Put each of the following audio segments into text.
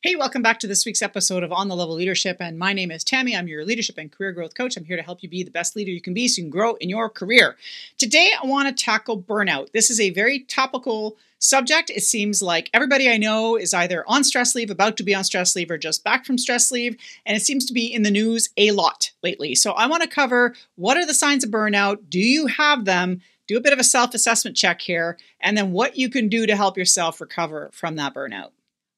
Hey, welcome back to this week's episode of On the Level Leadership. And my name is Tammy. I'm your leadership and career growth coach. I'm here to help you be the best leader you can be so you can grow in your career. Today, I want to tackle burnout. This is a very topical subject. It seems like everybody I know is either on stress leave, about to be on stress leave, or just back from stress leave. And it seems to be in the news a lot lately. So I want to cover what are the signs of burnout? Do you have them? Do a bit of a self-assessment check here, and then what you can do to help yourself recover from that burnout.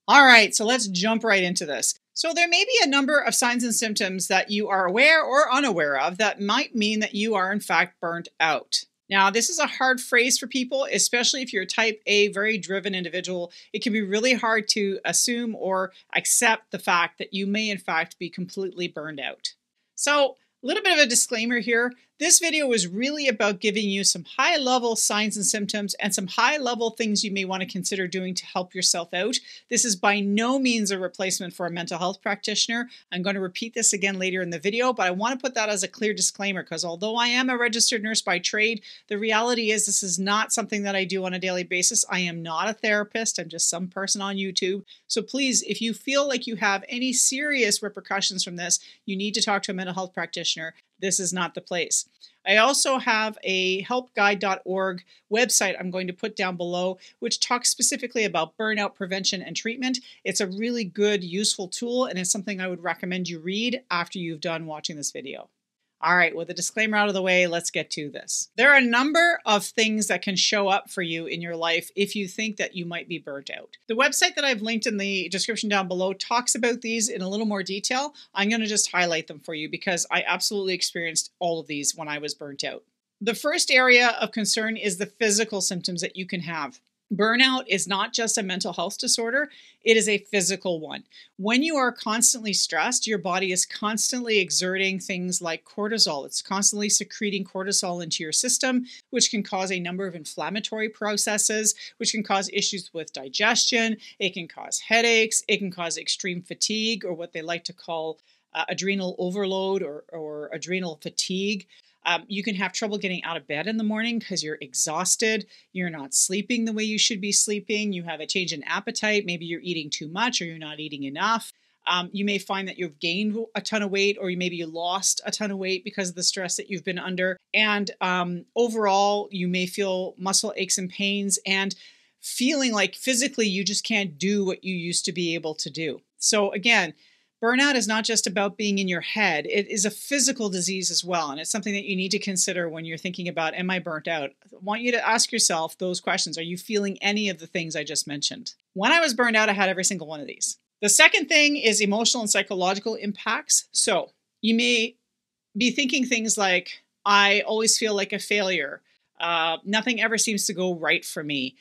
All right, so let's jump right into this. So there may be a number of signs and symptoms that you are aware or unaware of that might mean that you are in fact burnt out. Now, this is a hard phrase for people, especially if you're type A, very driven individual. It can be really hard to assume or accept the fact that you may in fact be completely burned out. So a little bit of a disclaimer here. This video is really about giving you some high-level signs and symptoms and some high-level things you may want to consider doing to help yourself out. This is by no means a replacement for a mental health practitioner. I'm going to repeat this again later in the video, but I want to put that as a clear disclaimer because although I am a registered nurse by trade, the reality is this is not something that I do on a daily basis. I am not a therapist. I'm just some person on YouTube. So please, if you feel like you have any serious repercussions from this, you need to talk to a mental health practitioner. This is not the place. I also have a helpguide.org website I'm going to put down below, which talks specifically about burnout prevention and treatment. It's a really good, useful tool, and it's something I would recommend you read after you've done watching this video. All right, with the disclaimer out of the way, let's get to this. There are a number of things that can show up for you in your life if you think that you might be burnt out. The website that I've linked in the description down below talks about these in a little more detail. I'm going to just highlight them for you because I absolutely experienced all of these when I was burnt out. The first area of concern is the physical symptoms that you can have. Burnout is not just a mental health disorder, it is a physical one. When you are constantly stressed, your body is constantly exerting things like cortisol. It's constantly secreting cortisol into your system, which can cause a number of inflammatory processes, which can cause issues with digestion. It can cause headaches. It can cause extreme fatigue, or what they like to call adrenal overload or adrenal fatigue. You can have trouble getting out of bed in the morning because you're exhausted. You're not sleeping the way you should be sleeping. You have a change in appetite. Maybe you're eating too much or you're not eating enough. You may find that you've gained a ton of weight, or maybe you lost a ton of weight because of the stress that you've been under. And overall, you may feel muscle aches and pains and feeling like physically you just can't do what you used to be able to do. So again, burnout is not just about being in your head. It is a physical disease as well. And it's something that you need to consider when you're thinking about, am I burnt out? I want you to ask yourself those questions. Are you feeling any of the things I just mentioned? When I was burned out, I had every single one of these. The second thing is emotional and psychological impacts. So you may be thinking things like, I always feel like a failure. Nothing ever seems to go right for me.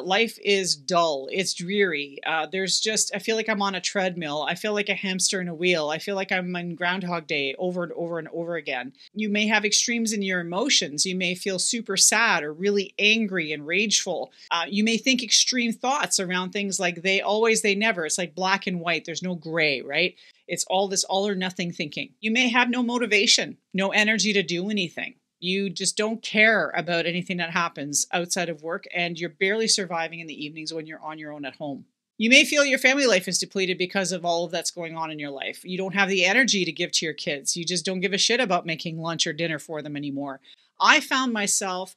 Life is dull. It's dreary. I feel like I'm on a treadmill. I feel like a hamster in a wheel. I feel like I'm in Groundhog Day over and over and over again. You may have extremes in your emotions. You may feel super sad or really angry and rageful. You may think extreme thoughts around things like they always, they never. It's like black and white. There's no gray, right? It's all this all or nothing thinking. You may have no motivation, no energy to do anything. You just don't care about anything that happens outside of work, and you're barely surviving in the evenings when you're on your own at home. You may feel your family life is depleted because of all of that's going on in your life. You don't have the energy to give to your kids. You just don't give a shit about making lunch or dinner for them anymore. I found myself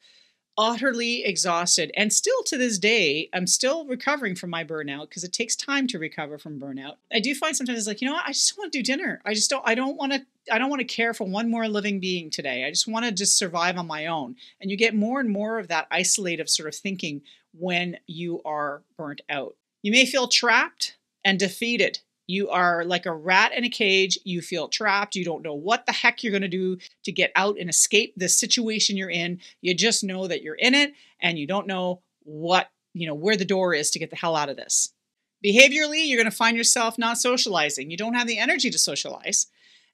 utterly exhausted, and still to this day, I'm still recovering from my burnout because it takes time to recover from burnout. I do find sometimes it's like, you know what? I just want to do dinner. I don't want to care for one more living being today. I just want to just survive on my own. And you get more and more of that isolative sort of thinking when you are burnt out. You may feel trapped and defeated. You are like a rat in a cage. You feel trapped. You don't know what the heck you're going to do to get out and escape the situation you're in. You just know that you're in it and you don't know where the door is to get the hell out of this. Behaviorally, you're going to find yourself not socializing. You don't have the energy to socialize,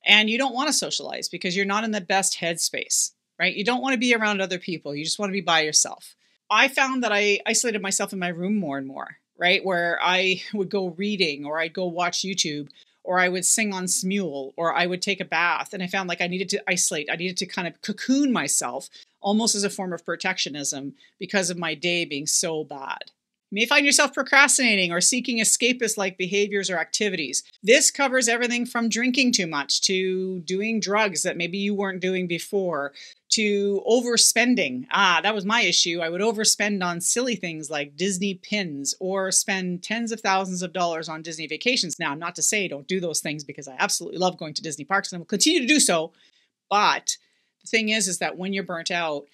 and you don't want to socialize because you're not in the best headspace, right? You don't want to be around other people. You just want to be by yourself. I found that I isolated myself in my room more and more, right? Where I would go reading, or I'd go watch YouTube, or I would sing on Smule, or I would take a bath. And I found like I needed to isolate. I needed to kind of cocoon myself almost as a form of protectionism because of my day being so bad. You may find yourself procrastinating or seeking escapist-like behaviors or activities. This covers everything from drinking too much to doing drugs that maybe you weren't doing before, to overspending. That was my issue. I would overspend on silly things like Disney pins or spend tens of thousands of dollars on Disney vacations. Now, not to say don't do those things, because I absolutely love going to Disney parks and will continue to do so. But the thing is that when you're burnt out,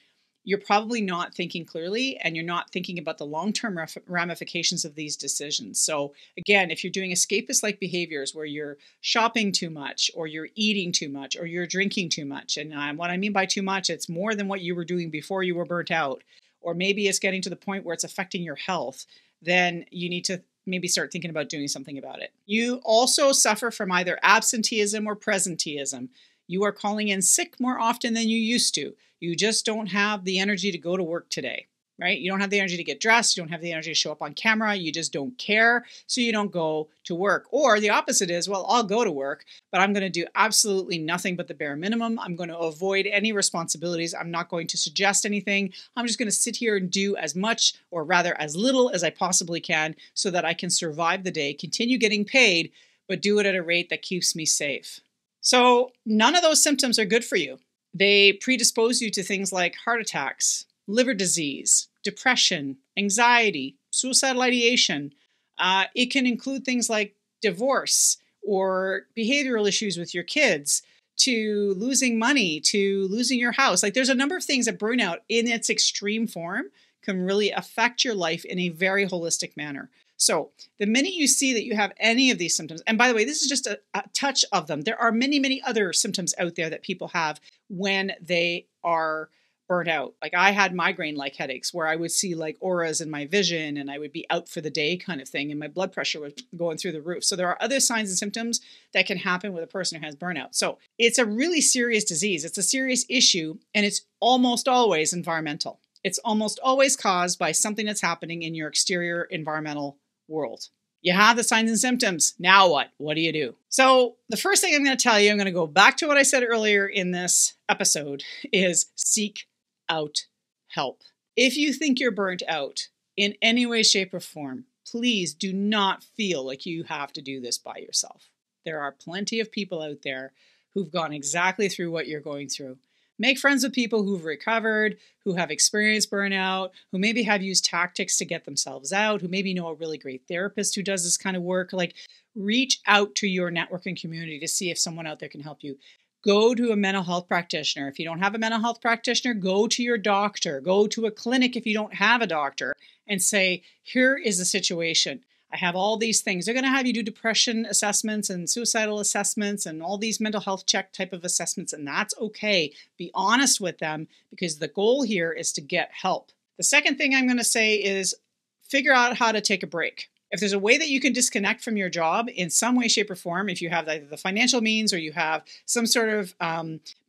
you're probably not thinking clearly, and you're not thinking about the long-term ramifications of these decisions. So again, if you're doing escapist-like behaviors where you're shopping too much, or you're eating too much, or you're drinking too much, and what I mean by too much, it's more than what you were doing before you were burnt out, or maybe it's getting to the point where it's affecting your health, then you need to maybe start thinking about doing something about it. You also suffer from either absenteeism or presenteeism. You are calling in sick more often than you used to. You just don't have the energy to go to work today, right? You don't have the energy to get dressed. You don't have the energy to show up on camera. You just don't care. So you don't go to work. Or the opposite is, well, I'll go to work, but I'm going to do absolutely nothing but the bare minimum. I'm going to avoid any responsibilities. I'm not going to suggest anything. I'm just going to sit here and do as much, or rather as little as I possibly can, so that I can survive the day, continue getting paid, but do it at a rate that keeps me safe. So none of those symptoms are good for you. They predispose you to things like heart attacks, liver disease, depression, anxiety, suicidal ideation. It can include things like divorce or behavioral issues with your kids, to losing money, to losing your house. Like, there's a number of things that burnout in its extreme form can really affect your life in a very holistic manner. So the minute you see that you have any of these symptoms, and by the way, this is just a touch of them. There are many, many other symptoms out there that people have when they are burnt out. Like, I had migraine-like headaches where I would see like auras in my vision, and I would be out for the day kind of thing, and my blood pressure was going through the roof. So there are other signs and symptoms that can happen with a person who has burnout. So it's a really serious disease. It's a serious issue, and it's almost always environmental. It's almost always caused by something that's happening in your exterior environmental world. You have the signs and symptoms. Now what? What do you do? So the first thing I'm going to tell you, I'm going to go back to what I said earlier in this episode, is seek out help. If you think you're burnt out in any way, shape, or form, please do not feel like you have to do this by yourself. There are plenty of people out there who've gone exactly through what you're going through. Make friends with people who've recovered, who have experienced burnout, who maybe have used tactics to get themselves out, who maybe know a really great therapist who does this kind of work. Like, reach out to your networking community to see if someone out there can help you. Go to a mental health practitioner. If you don't have a mental health practitioner, go to your doctor. Go to a clinic if you don't have a doctor, and say, here is the situation. I have all these things. They're going to have you do depression assessments and suicidal assessments and all these mental health check type of assessments, and that's okay. Be honest with them, because the goal here is to get help. The second thing I'm going to say is figure out how to take a break. If there's a way that you can disconnect from your job in some way, shape, or form, if you have either the financial means or you have some sort of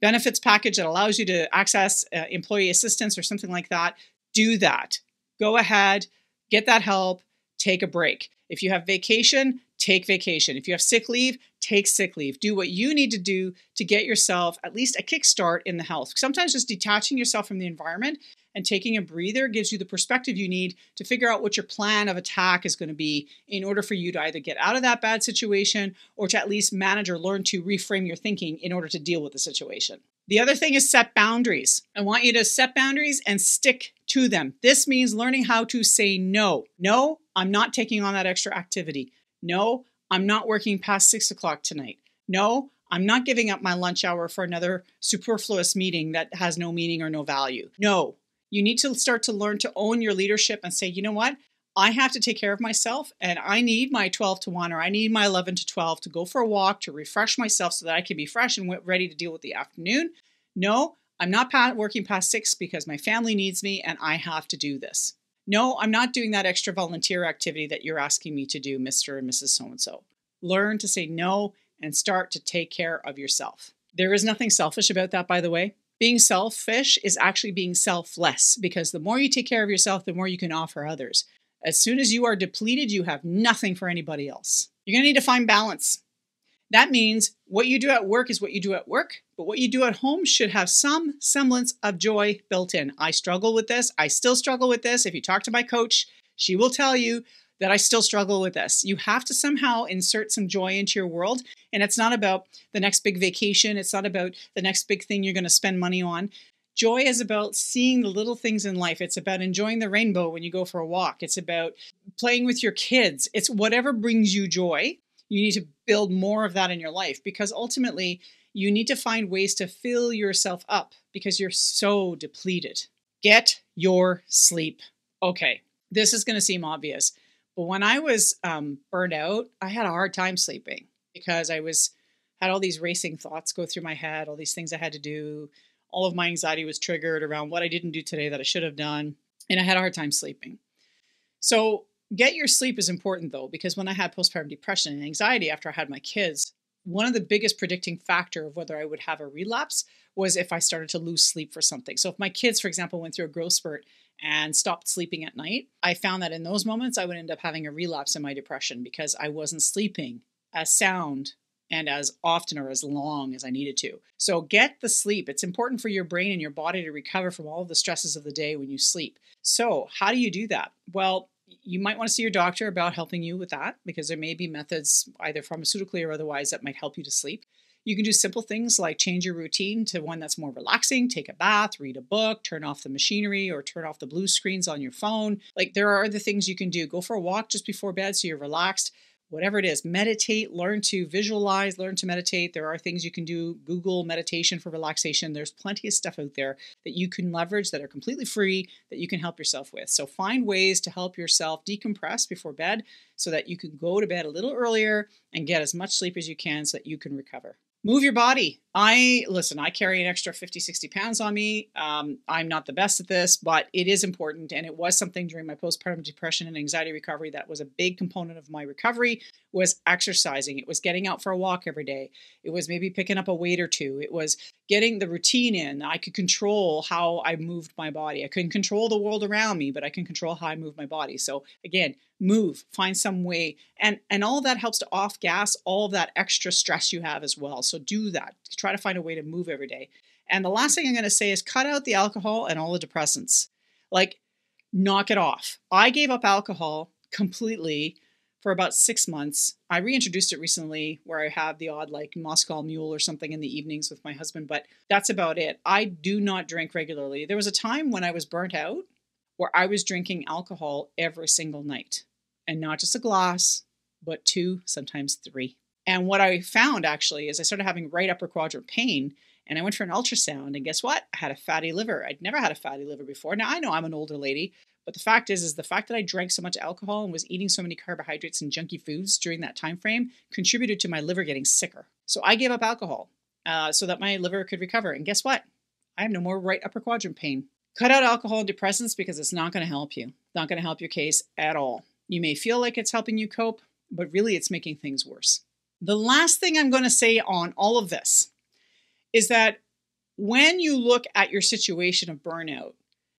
benefits package that allows you to access employee assistance or something like that, do that. Go ahead, get that help. Take a break. If you have vacation, take vacation. If you have sick leave, take sick leave. Do what you need to do to get yourself at least a kickstart in the health. Sometimes just detaching yourself from the environment and taking a breather gives you the perspective you need to figure out what your plan of attack is going to be in order for you to either get out of that bad situation or to at least manage or learn to reframe your thinking in order to deal with the situation. The other thing is set boundaries. I want you to set boundaries and stick to them. This means learning how to say no. No, I'm not taking on that extra activity. No, I'm not working past 6 o'clock tonight. No, I'm not giving up my lunch hour for another superfluous meeting that has no meaning or no value. No, you need to start to learn to own your leadership and say, you know what? I have to take care of myself, and I need my 12 to 1 or I need my 11 to 12 to go for a walk to refresh myself so that I can be fresh and ready to deal with the afternoon. No, I'm not working past 6 because my family needs me and I have to do this. No, I'm not doing that extra volunteer activity that you're asking me to do, Mr. and Mrs. So-and-so. Learn to say no and start to take care of yourself. There is nothing selfish about that, by the way. Being selfish is actually being selfless, because the more you take care of yourself, the more you can offer others. As soon as you are depleted, you have nothing for anybody else. You're going to need to find balance. That means what you do at work is what you do at work, but what you do at home should have some semblance of joy built in. I struggle with this. I still struggle with this. If you talk to my coach, She will tell you that I still struggle with this. You have to somehow insert some joy into your world. And it's not about the next big vacation. It's not about the next big thing you're going to spend money on. Joy is about seeing the little things in life. It's about enjoying the rainbow when you go for a walk. It's about playing with your kids. It's whatever brings you joy. You need to build more of that in your life, because ultimately you need to find ways to fill yourself up because you're so depleted. Get your sleep. Okay, this is going to seem obvious, but when I was burned out, I had a hard time sleeping because had all these racing thoughts go through my head, all these things I had to do. All of my anxiety was triggered around what I didn't do today that I should have done, and I had a hard time sleeping. So get your sleep is important though, because when I had postpartum depression and anxiety after I had my kids, one of the biggest predicting factor of whether I would have a relapse was if I started to lose sleep for something. So if my kids, for example, went through a growth spurt and stopped sleeping at night, I found that in those moments, I would end up having a relapse in my depression because I wasn't sleeping as sound and as often or as long as I needed to. So get the sleep. It's important for your brain and your body to recover from all of the stresses of the day when you sleep. So how do you do that? Well, you might want to see your doctor about helping you with that, because there may be methods, either pharmaceutically or otherwise, that might help you to sleep. You can do simple things like change your routine to one that's more relaxing, take a bath, read a book, turn off the machinery, or turn off the blue screens on your phone. Like, there are other things you can do. Go for a walk just before bed so you're relaxed. Whatever it is, meditate, learn to visualize, learn to meditate. There are things you can do. Google meditation for relaxation. There's plenty of stuff out there that you can leverage that are completely free that you can help yourself with. So find ways to help yourself decompress before bed so that you can go to bed a little earlier and get as much sleep as you can so that you can recover. Move your body. I carry an extra 50, 60 pounds on me. I'm not the best at this, but it is important. And it was something during my postpartum depression and anxiety recovery that was a big component of my recovery, was exercising. It was getting out for a walk every day. It was maybe picking up a weight or two. It was getting the routine in. I could control how I moved my body. I couldn't control the world around me, but I can control how I move my body. So again, move, find some way. And all of that helps to off gas all of that extra stress you have as well. So do that. Try to find a way to move every day. And the last thing I'm going to say is cut out the alcohol and all the depressants. Like, knock it off. I gave up alcohol completely for about 6 months. I reintroduced it recently where I have the odd like Moscow Mule or something in the evenings with my husband, but that's about it. I do not drink regularly. There was a time when I was burnt out where I was drinking alcohol every single night, and not just a glass, but 2, sometimes 3. And what I found actually is I started having right upper quadrant pain, and I went for an ultrasound, and guess what? I had a fatty liver. I'd never had a fatty liver before. Now I know I'm an older lady, but the fact is the fact that I drank so much alcohol and was eating so many carbohydrates and junky foods during that time frame contributed to my liver getting sicker. So I gave up alcohol so that my liver could recover. And guess what? I have no more right upper quadrant pain. Cut out alcohol and depressants because it's not going to help you. It's not going to help your case at all. You may feel like it's helping you cope, but really it's making things worse. The last thing I'm going to say on all of this is that when you look at your situation of burnout,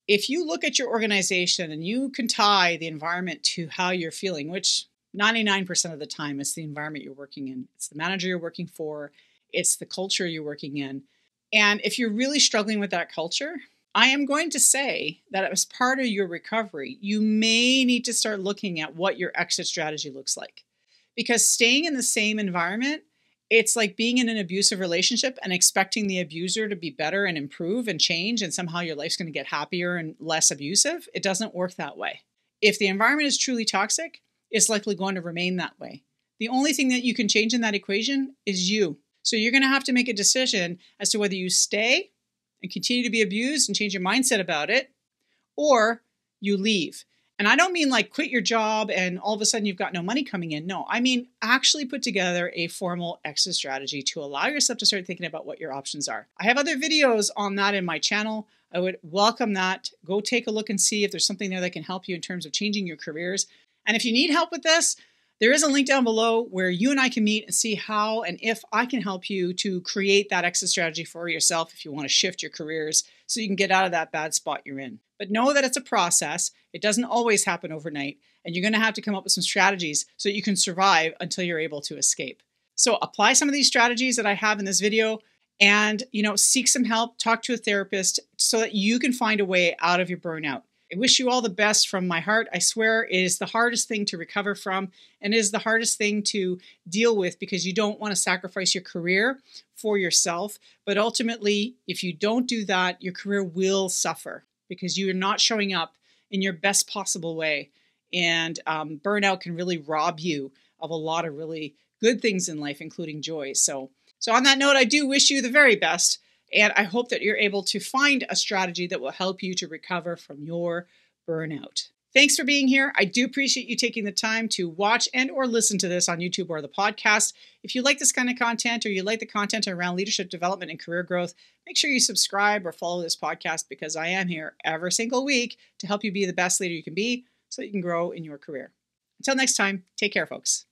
if you look at your organization and you can tie the environment to how you're feeling, which 99% of the time it's the environment you're working in, it's the manager you're working for, it's the culture you're working in. And if you're really struggling with that culture, I am going to say that as part of your recovery, you may need to start looking at what your exit strategy looks like. Because staying in the same environment, it's like being in an abusive relationship and expecting the abuser to be better and improve and change, and somehow your life's going to get happier and less abusive. It doesn't work that way. If the environment is truly toxic, it's likely going to remain that way. The only thing that you can change in that equation is you. So you're going to have to make a decision as to whether you stay and continue to be abused and change your mindset about it, or you leave. And I don't mean like quit your job and all of a sudden you've got no money coming in. No, I mean actually put together a formal exit strategy to allow yourself to start thinking about what your options are. I have other videos on that in my channel. I would welcome that. Go take a look and see if there's something there that can help you in terms of changing your careers. And if you need help with this, there is a link down below where you and I can meet and see how and if I can help you to create that exit strategy for yourself if you want to shift your careers so you can get out of that bad spot you're in. But know that it's a process. It doesn't always happen overnight, and you're going to have to come up with some strategies so that you can survive until you're able to escape. So apply some of these strategies that I have in this video and, seek some help, talk to a therapist so that you can find a way out of your burnout. I wish you all the best from my heart. I swear it is the hardest thing to recover from, and it is the hardest thing to deal with because you don't want to sacrifice your career for yourself. But ultimately, if you don't do that, your career will suffer because you are not showing up in your best possible way. And burnout can really rob you of a lot of really good things in life, including joy. So on that note, I do wish you the very best. And I hope that you're able to find a strategy that will help you to recover from your burnout. Thanks for being here. I do appreciate you taking the time to watch and or listen to this on YouTube or the podcast. If you like this kind of content or you like the content around leadership development and career growth, make sure you subscribe or follow this podcast because I am here every single week to help you be the best leader you can be so you can grow in your career. Until next time, take care, folks.